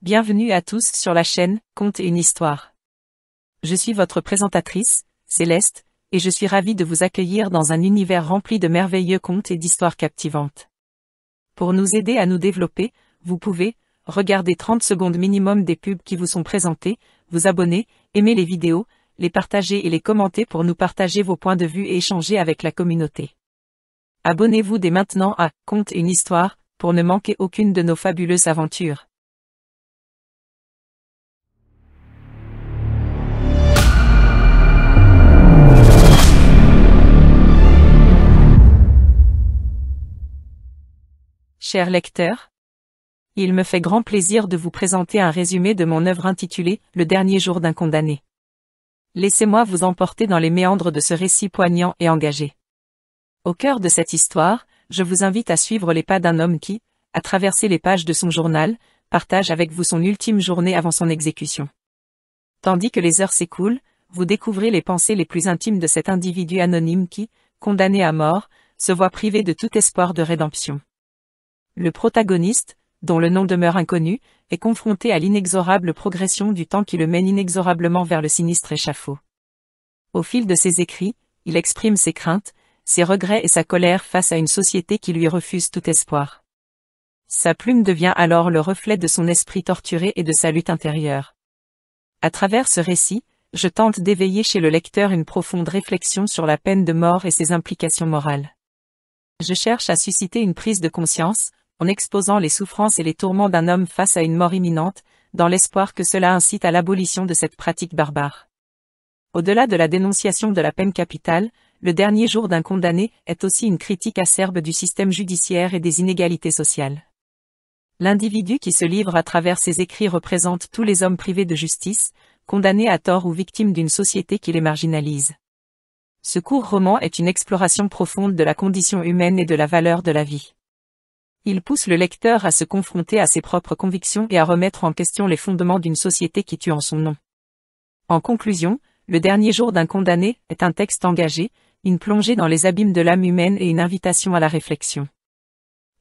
Bienvenue à tous sur la chaîne Contes et une histoire. Je suis votre présentatrice, Céleste, et je suis ravie de vous accueillir dans un univers rempli de merveilleux contes et d'histoires captivantes. Pour nous aider à nous développer, vous pouvez regarder 30 secondes minimum des pubs qui vous sont présentées, vous abonner, aimer les vidéos, les partager et les commenter pour nous partager vos points de vue et échanger avec la communauté. Abonnez-vous dès maintenant à Contes et une histoire pour ne manquer aucune de nos fabuleuses aventures. Chers lecteurs, il me fait grand plaisir de vous présenter un résumé de mon œuvre intitulée « Le dernier jour d'un condamné ». Laissez-moi vous emporter dans les méandres de ce récit poignant et engagé. Au cœur de cette histoire, je vous invite à suivre les pas d'un homme qui, à travers les pages de son journal, partage avec vous son ultime journée avant son exécution. Tandis que les heures s'écoulent, vous découvrez les pensées les plus intimes de cet individu anonyme qui, condamné à mort, se voit privé de tout espoir de rédemption. Le protagoniste, dont le nom demeure inconnu, est confronté à l'inexorable progression du temps qui le mène inexorablement vers le sinistre échafaud. Au fil de ses écrits, il exprime ses craintes, ses regrets et sa colère face à une société qui lui refuse tout espoir. Sa plume devient alors le reflet de son esprit torturé et de sa lutte intérieure. À travers ce récit, je tente d'éveiller chez le lecteur une profonde réflexion sur la peine de mort et ses implications morales. Je cherche à susciter une prise de conscience, en exposant les souffrances et les tourments d'un homme face à une mort imminente, dans l'espoir que cela incite à l'abolition de cette pratique barbare. Au-delà de la dénonciation de la peine capitale, le dernier jour d'un condamné est aussi une critique acerbe du système judiciaire et des inégalités sociales. L'individu qui se livre à travers ses écrits représente tous les hommes privés de justice, condamnés à tort ou victimes d'une société qui les marginalise. Ce court roman est une exploration profonde de la condition humaine et de la valeur de la vie. Il pousse le lecteur à se confronter à ses propres convictions et à remettre en question les fondements d'une société qui tue en son nom. En conclusion, Le dernier jour d'un condamné est un texte engagé, une plongée dans les abîmes de l'âme humaine et une invitation à la réflexion.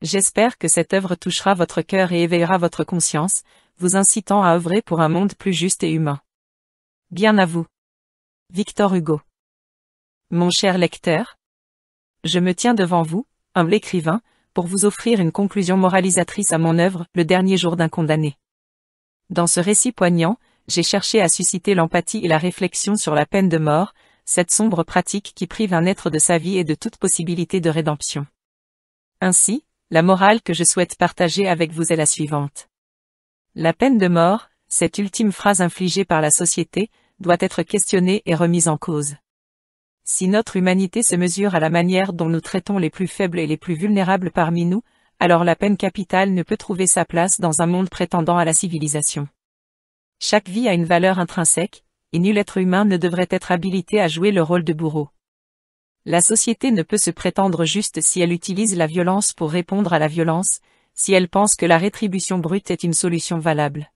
J'espère que cette œuvre touchera votre cœur et éveillera votre conscience, vous incitant à œuvrer pour un monde plus juste et humain. Bien à vous. Victor Hugo. Mon cher lecteur, je me tiens devant vous, humble écrivain, pour vous offrir une conclusion moralisatrice à mon œuvre, Le dernier jour d'un condamné. Dans ce récit poignant, j'ai cherché à susciter l'empathie et la réflexion sur la peine de mort, cette sombre pratique qui prive un être de sa vie et de toute possibilité de rédemption. Ainsi, la morale que je souhaite partager avec vous est la suivante. La peine de mort, cette ultime phrase infligée par la société, doit être questionnée et remise en cause. Si notre humanité se mesure à la manière dont nous traitons les plus faibles et les plus vulnérables parmi nous, alors la peine capitale ne peut trouver sa place dans un monde prétendant à la civilisation. Chaque vie a une valeur intrinsèque, et nul être humain ne devrait être habilité à jouer le rôle de bourreau. La société ne peut se prétendre juste si elle utilise la violence pour répondre à la violence, si elle pense que la rétribution brute est une solution valable.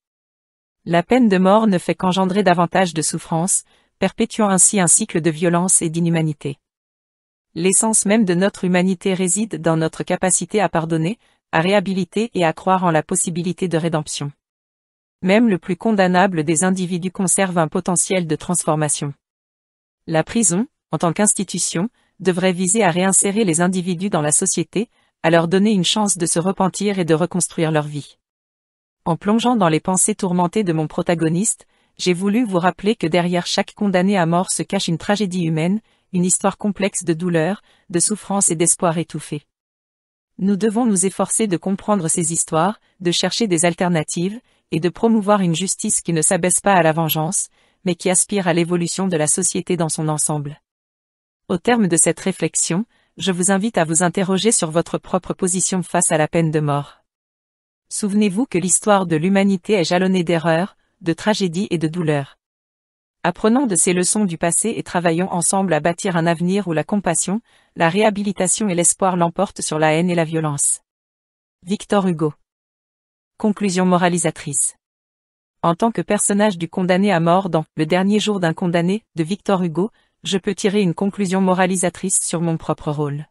La peine de mort ne fait qu'engendrer davantage de souffrance, perpétuant ainsi un cycle de violence et d'inhumanité. L'essence même de notre humanité réside dans notre capacité à pardonner, à réhabiliter et à croire en la possibilité de rédemption. Même le plus condamnable des individus conserve un potentiel de transformation. La prison, en tant qu'institution, devrait viser à réinsérer les individus dans la société, à leur donner une chance de se repentir et de reconstruire leur vie. En plongeant dans les pensées tourmentées de mon protagoniste, j'ai voulu vous rappeler que derrière chaque condamné à mort se cache une tragédie humaine, une histoire complexe de douleur, de souffrance et d'espoir étouffé. Nous devons nous efforcer de comprendre ces histoires, de chercher des alternatives, et de promouvoir une justice qui ne s'abaisse pas à la vengeance, mais qui aspire à l'évolution de la société dans son ensemble. Au terme de cette réflexion, je vous invite à vous interroger sur votre propre position face à la peine de mort. Souvenez-vous que l'histoire de l'humanité est jalonnée d'erreurs, de tragédies et de douleurs. Apprenons de ces leçons du passé et travaillons ensemble à bâtir un avenir où la compassion, la réhabilitation et l'espoir l'emportent sur la haine et la violence. Victor Hugo. Conclusion moralisatrice. En tant que personnage du condamné à mort dans Le dernier jour d'un condamné de Victor Hugo, je peux tirer une conclusion moralisatrice sur mon propre rôle.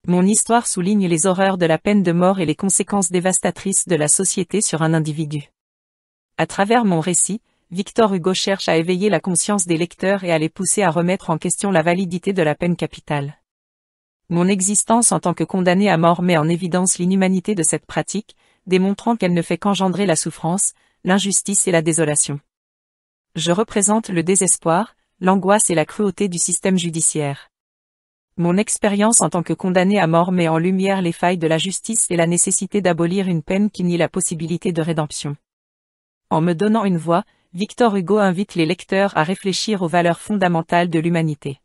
Mon histoire souligne les horreurs de la peine de mort et les conséquences dévastatrices de la société sur un individu. À travers mon récit, Victor Hugo cherche à éveiller la conscience des lecteurs et à les pousser à remettre en question la validité de la peine capitale. Mon existence en tant que condamné à mort met en évidence l'inhumanité de cette pratique, démontrant qu'elle ne fait qu'engendrer la souffrance, l'injustice et la désolation. Je représente le désespoir, l'angoisse et la cruauté du système judiciaire. Mon expérience en tant que condamné à mort met en lumière les failles de la justice et la nécessité d'abolir une peine qui nie la possibilité de rédemption. En me donnant une voix, Victor Hugo invite les lecteurs à réfléchir aux valeurs fondamentales de l'humanité.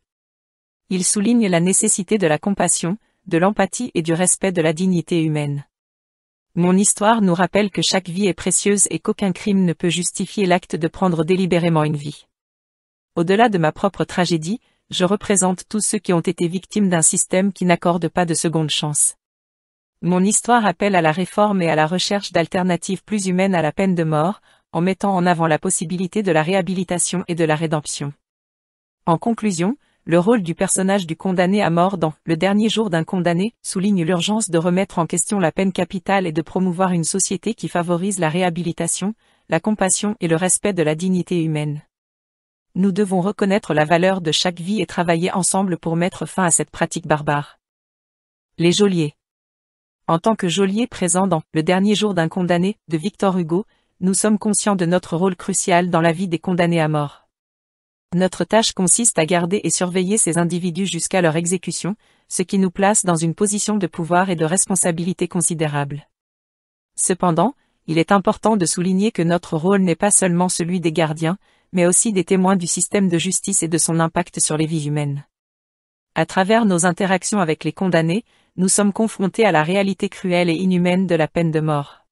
Il souligne la nécessité de la compassion, de l'empathie et du respect de la dignité humaine. Mon histoire nous rappelle que chaque vie est précieuse et qu'aucun crime ne peut justifier l'acte de prendre délibérément une vie. Au-delà de ma propre tragédie, je représente tous ceux qui ont été victimes d'un système qui n'accorde pas de seconde chance. Mon histoire appelle à la réforme et à la recherche d'alternatives plus humaines à la peine de mort, en mettant en avant la possibilité de la réhabilitation et de la rédemption. En conclusion, le rôle du personnage du condamné à mort dans Le dernier jour d'un condamné souligne l'urgence de remettre en question la peine capitale et de promouvoir une société qui favorise la réhabilitation, la compassion et le respect de la dignité humaine. Nous devons reconnaître la valeur de chaque vie et travailler ensemble pour mettre fin à cette pratique barbare. Les geôliers. En tant que geôlier présent dans Le dernier jour d'un condamné de Victor Hugo, nous sommes conscients de notre rôle crucial dans la vie des condamnés à mort. Notre tâche consiste à garder et surveiller ces individus jusqu'à leur exécution, ce qui nous place dans une position de pouvoir et de responsabilité considérable. Cependant, il est important de souligner que notre rôle n'est pas seulement celui des gardiens, mais aussi des témoins du système de justice et de son impact sur les vies humaines. À travers nos interactions avec les condamnés, nous sommes confrontés à la réalité cruelle et inhumaine de la peine de mort.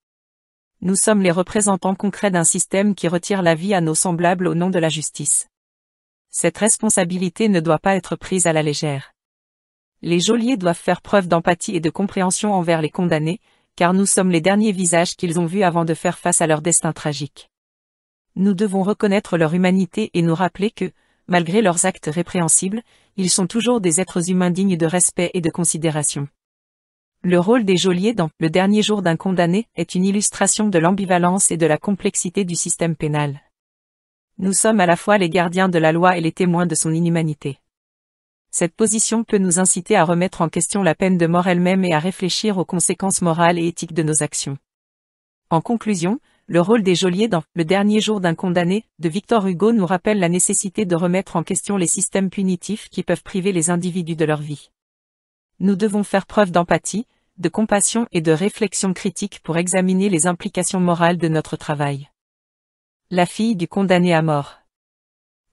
Nous sommes les représentants concrets d'un système qui retire la vie à nos semblables au nom de la justice. Cette responsabilité ne doit pas être prise à la légère. Les geôliers doivent faire preuve d'empathie et de compréhension envers les condamnés, car nous sommes les derniers visages qu'ils ont vus avant de faire face à leur destin tragique. Nous devons reconnaître leur humanité et nous rappeler que, malgré leurs actes répréhensibles, ils sont toujours des êtres humains dignes de respect et de considération. Le rôle des geôliers dans Le dernier jour d'un condamné est une illustration de l'ambivalence et de la complexité du système pénal. Nous sommes à la fois les gardiens de la loi et les témoins de son inhumanité. Cette position peut nous inciter à remettre en question la peine de mort elle-même et à réfléchir aux conséquences morales et éthiques de nos actions. En conclusion, le rôle des geôliers dans Le dernier jour d'un condamné de Victor Hugo nous rappelle la nécessité de remettre en question les systèmes punitifs qui peuvent priver les individus de leur vie. Nous devons faire preuve d'empathie, de compassion et de réflexion critique pour examiner les implications morales de notre travail. La fille du condamné à mort.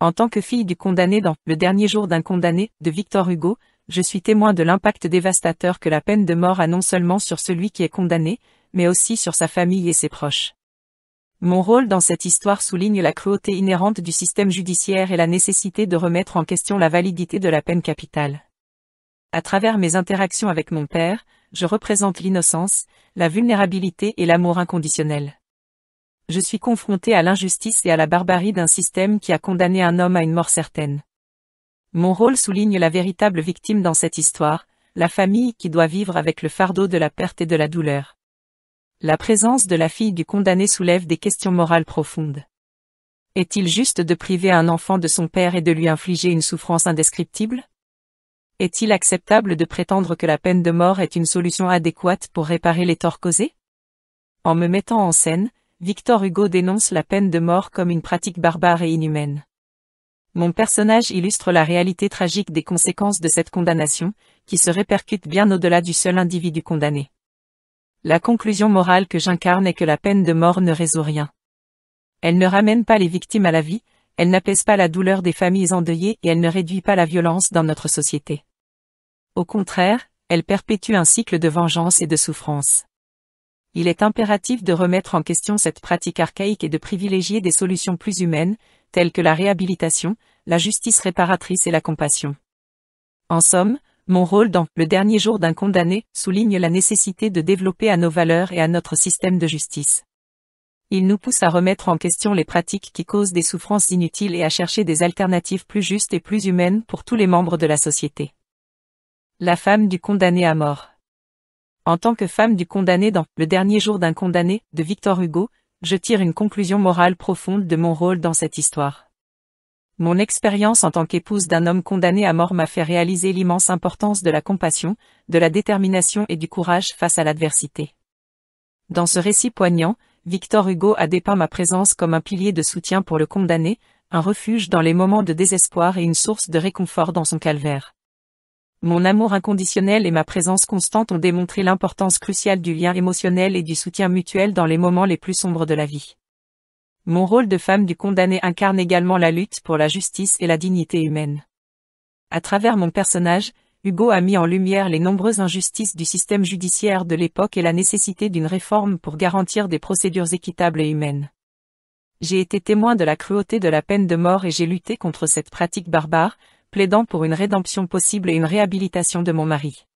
En tant que fille du condamné dans Le dernier jour d'un condamné de Victor Hugo, je suis témoin de l'impact dévastateur que la peine de mort a non seulement sur celui qui est condamné, mais aussi sur sa famille et ses proches. Mon rôle dans cette histoire souligne la cruauté inhérente du système judiciaire et la nécessité de remettre en question la validité de la peine capitale. À travers mes interactions avec mon père, je représente l'innocence, la vulnérabilité et l'amour inconditionnel. Je suis confronté à l'injustice et à la barbarie d'un système qui a condamné un homme à une mort certaine. Mon rôle souligne la véritable victime dans cette histoire, la famille qui doit vivre avec le fardeau de la perte et de la douleur. La présence de la fille du condamné soulève des questions morales profondes. Est-il juste de priver un enfant de son père et de lui infliger une souffrance indescriptible? Est-il acceptable de prétendre que la peine de mort est une solution adéquate pour réparer les torts causés? En me mettant en scène, Victor Hugo dénonce la peine de mort comme une pratique barbare et inhumaine. Mon personnage illustre la réalité tragique des conséquences de cette condamnation, qui se répercute bien au-delà du seul individu condamné. La conclusion morale que j'incarne est que la peine de mort ne résout rien. Elle ne ramène pas les victimes à la vie, elle n'apaise pas la douleur des familles endeuillées et elle ne réduit pas la violence dans notre société. Au contraire, elle perpétue un cycle de vengeance et de souffrance. Il est impératif de remettre en question cette pratique archaïque et de privilégier des solutions plus humaines, telles que la réhabilitation, la justice réparatrice et la compassion. En somme, mon rôle dans Le dernier jour d'un condamné souligne la nécessité de développer à nos valeurs et à notre système de justice. Il nous pousse à remettre en question les pratiques qui causent des souffrances inutiles et à chercher des alternatives plus justes et plus humaines pour tous les membres de la société. La femme du condamné à mort. En tant que femme du condamné dans Le dernier jour d'un condamné de Victor Hugo, je tire une conclusion morale profonde de mon rôle dans cette histoire. Mon expérience en tant qu'épouse d'un homme condamné à mort m'a fait réaliser l'immense importance de la compassion, de la détermination et du courage face à l'adversité. Dans ce récit poignant, Victor Hugo a dépeint ma présence comme un pilier de soutien pour le condamné, un refuge dans les moments de désespoir et une source de réconfort dans son calvaire. Mon amour inconditionnel et ma présence constante ont démontré l'importance cruciale du lien émotionnel et du soutien mutuel dans les moments les plus sombres de la vie. Mon rôle de femme du condamné incarne également la lutte pour la justice et la dignité humaine. À travers mon personnage, Hugo a mis en lumière les nombreuses injustices du système judiciaire de l'époque et la nécessité d'une réforme pour garantir des procédures équitables et humaines. J'ai été témoin de la cruauté de la peine de mort et j'ai lutté contre cette pratique barbare, plaidant pour une rédemption possible et une réhabilitation de mon mari.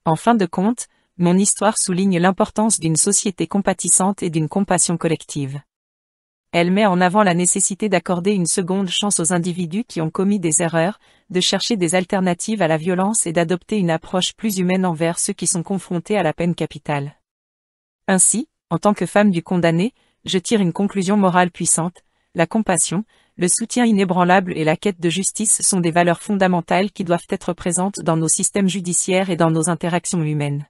En fin de compte, mon histoire souligne l'importance d'une société compatissante et d'une compassion collective. Elle met en avant la nécessité d'accorder une seconde chance aux individus qui ont commis des erreurs, de chercher des alternatives à la violence et d'adopter une approche plus humaine envers ceux qui sont confrontés à la peine capitale. Ainsi, en tant que femme du condamné, je tire une conclusion morale puissante: la compassion, le soutien inébranlable et la quête de justice sont des valeurs fondamentales qui doivent être présentes dans nos systèmes judiciaires et dans nos interactions humaines.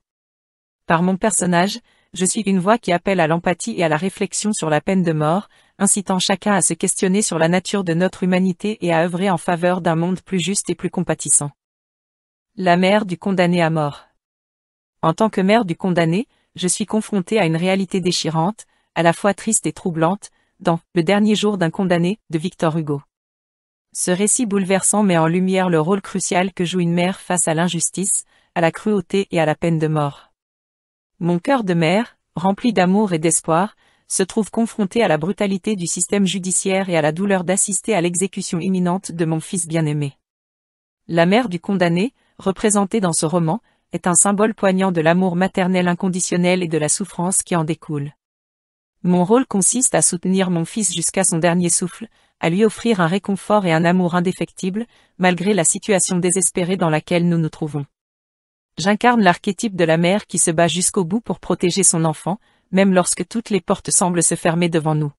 Par mon personnage, je suis une voix qui appelle à l'empathie et à la réflexion sur la peine de mort, incitant chacun à se questionner sur la nature de notre humanité et à œuvrer en faveur d'un monde plus juste et plus compatissant. La mère du condamné à mort. En tant que mère du condamné, je suis confrontée à une réalité déchirante, à la fois triste et troublante, dans Le dernier jour d'un condamné, de Victor Hugo. Ce récit bouleversant met en lumière le rôle crucial que joue une mère face à l'injustice, à la cruauté et à la peine de mort. Mon cœur de mère, rempli d'amour et d'espoir, se trouve confronté à la brutalité du système judiciaire et à la douleur d'assister à l'exécution imminente de mon fils bien-aimé. La mère du condamné, représentée dans ce roman, est un symbole poignant de l'amour maternel inconditionnel et de la souffrance qui en découle. Mon rôle consiste à soutenir mon fils jusqu'à son dernier souffle, à lui offrir un réconfort et un amour indéfectible, malgré la situation désespérée dans laquelle nous nous trouvons. J'incarne l'archétype de la mère qui se bat jusqu'au bout pour protéger son enfant, même lorsque toutes les portes semblent se fermer devant nous.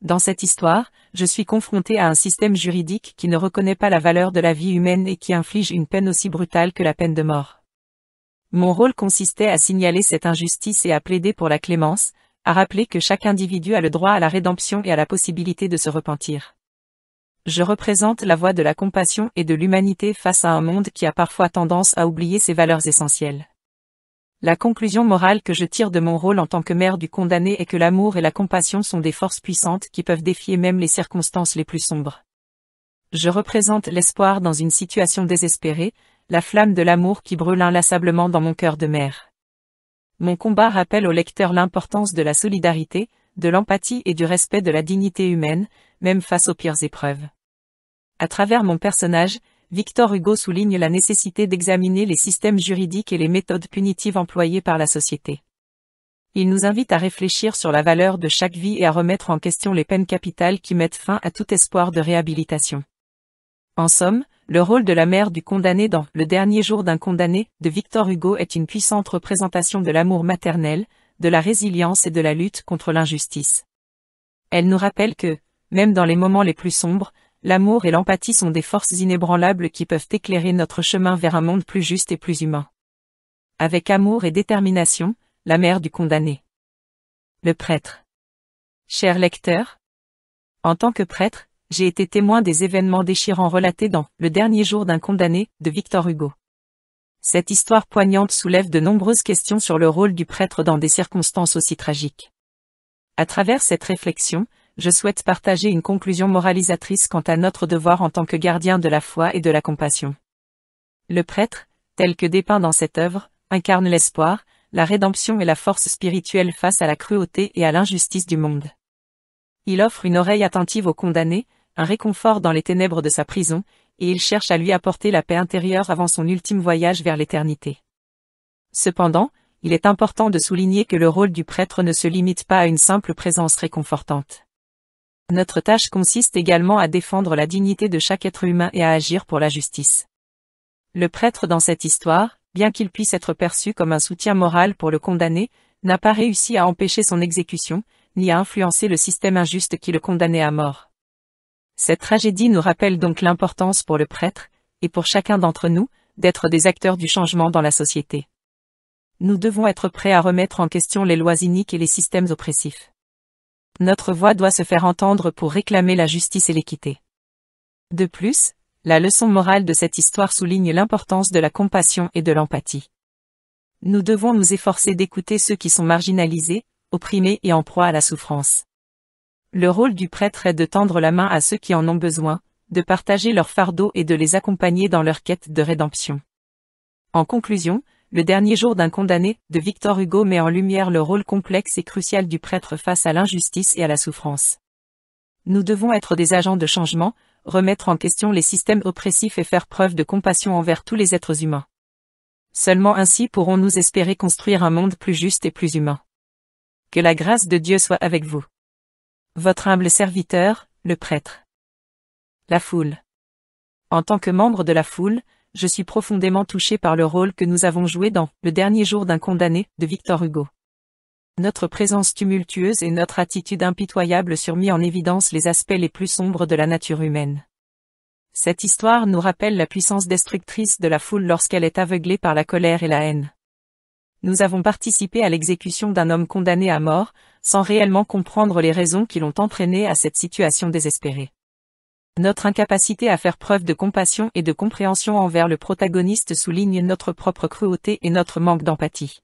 Dans cette histoire, je suis confrontée à un système juridique qui ne reconnaît pas la valeur de la vie humaine et qui inflige une peine aussi brutale que la peine de mort. Mon rôle consistait à signaler cette injustice et à plaider pour la clémence, à rappeler que chaque individu a le droit à la rédemption et à la possibilité de se repentir. Je représente la voie de la compassion et de l'humanité face à un monde qui a parfois tendance à oublier ses valeurs essentielles. La conclusion morale que je tire de mon rôle en tant que mère du condamné est que l'amour et la compassion sont des forces puissantes qui peuvent défier même les circonstances les plus sombres. Je représente l'espoir dans une situation désespérée, la flamme de l'amour qui brûle inlassablement dans mon cœur de mère. Mon combat rappelle au lecteur l'importance de la solidarité, de l'empathie et du respect de la dignité humaine, même face aux pires épreuves. À travers mon personnage, Victor Hugo souligne la nécessité d'examiner les systèmes juridiques et les méthodes punitives employées par la société. Il nous invite à réfléchir sur la valeur de chaque vie et à remettre en question les peines capitales qui mettent fin à tout espoir de réhabilitation. En somme, le rôle de la mère du condamné dans Le dernier jour d'un condamné, de Victor Hugo est une puissante représentation de l'amour maternel, de la résilience et de la lutte contre l'injustice. Elle nous rappelle que, même dans les moments les plus sombres, l'amour et l'empathie sont des forces inébranlables qui peuvent éclairer notre chemin vers un monde plus juste et plus humain. Avec amour et détermination, la mère du condamné. Le prêtre. Cher lecteur, en tant que prêtre, j'ai été témoin des événements déchirants relatés dans Le dernier jour d'un condamné, de Victor Hugo. Cette histoire poignante soulève de nombreuses questions sur le rôle du prêtre dans des circonstances aussi tragiques. À travers cette réflexion, je souhaite partager une conclusion moralisatrice quant à notre devoir en tant que gardien de la foi et de la compassion. Le prêtre, tel que dépeint dans cette œuvre, incarne l'espoir, la rédemption et la force spirituelle face à la cruauté et à l'injustice du monde. Il offre une oreille attentive au condamné, un réconfort dans les ténèbres de sa prison, et il cherche à lui apporter la paix intérieure avant son ultime voyage vers l'éternité. Cependant, il est important de souligner que le rôle du prêtre ne se limite pas à une simple présence réconfortante. Notre tâche consiste également à défendre la dignité de chaque être humain et à agir pour la justice. Le prêtre dans cette histoire, bien qu'il puisse être perçu comme un soutien moral pour le condamné, n'a pas réussi à empêcher son exécution, ni à influencer le système injuste qui le condamnait à mort. Cette tragédie nous rappelle donc l'importance pour le prêtre, et pour chacun d'entre nous, d'être des acteurs du changement dans la société. Nous devons être prêts à remettre en question les lois iniques et les systèmes oppressifs. Notre voix doit se faire entendre pour réclamer la justice et l'équité. De plus, la leçon morale de cette histoire souligne l'importance de la compassion et de l'empathie. Nous devons nous efforcer d'écouter ceux qui sont marginalisés, opprimés et en proie à la souffrance. Le rôle du prêtre est de tendre la main à ceux qui en ont besoin, de partager leur fardeau et de les accompagner dans leur quête de rédemption. En conclusion, Le dernier jour d'un condamné, de Victor Hugo met en lumière le rôle complexe et crucial du prêtre face à l'injustice et à la souffrance. Nous devons être des agents de changement, remettre en question les systèmes oppressifs et faire preuve de compassion envers tous les êtres humains. Seulement ainsi pourrons-nous espérer construire un monde plus juste et plus humain. Que la grâce de Dieu soit avec vous. Votre humble serviteur, le prêtre. La foule. En tant que membre de la foule, je suis profondément touché par le rôle que nous avons joué dans « Le dernier jour d'un condamné » de Victor Hugo. Notre présence tumultueuse et notre attitude impitoyable surmit en évidence les aspects les plus sombres de la nature humaine. Cette histoire nous rappelle la puissance destructrice de la foule lorsqu'elle est aveuglée par la colère et la haine. Nous avons participé à l'exécution d'un homme condamné à mort, sans réellement comprendre les raisons qui l'ont entraîné à cette situation désespérée. Notre incapacité à faire preuve de compassion et de compréhension envers le protagoniste souligne notre propre cruauté et notre manque d'empathie.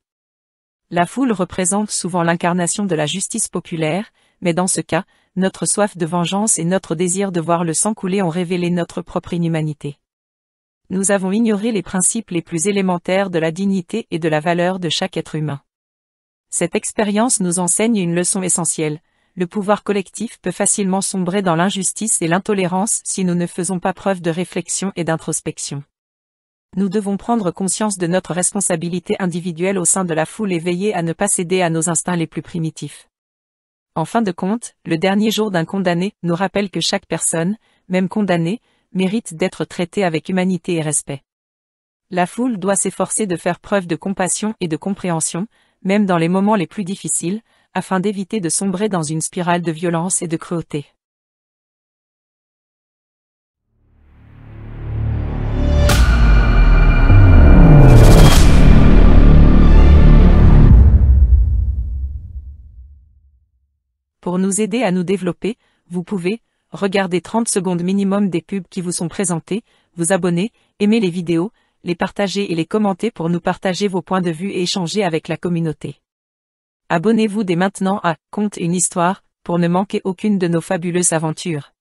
La foule représente souvent l'incarnation de la justice populaire, mais dans ce cas, notre soif de vengeance et notre désir de voir le sang couler ont révélé notre propre inhumanité. Nous avons ignoré les principes les plus élémentaires de la dignité et de la valeur de chaque être humain. Cette expérience nous enseigne une leçon essentielle. Le pouvoir collectif peut facilement sombrer dans l'injustice et l'intolérance si nous ne faisons pas preuve de réflexion et d'introspection. Nous devons prendre conscience de notre responsabilité individuelle au sein de la foule et veiller à ne pas céder à nos instincts les plus primitifs. En fin de compte, le dernier jour d'un condamné nous rappelle que chaque personne, même condamnée, mérite d'être traitée avec humanité et respect. La foule doit s'efforcer de faire preuve de compassion et de compréhension, même dans les moments les plus difficiles, afin d'éviter de sombrer dans une spirale de violence et de cruauté. Pour nous aider à nous développer, vous pouvez regarder 30 secondes minimum des pubs qui vous sont présentées, vous abonner, aimer les vidéos, les partager et les commenter pour nous partager vos points de vue et échanger avec la communauté. Abonnez-vous dès maintenant à « Conte une histoire » pour ne manquer aucune de nos fabuleuses aventures.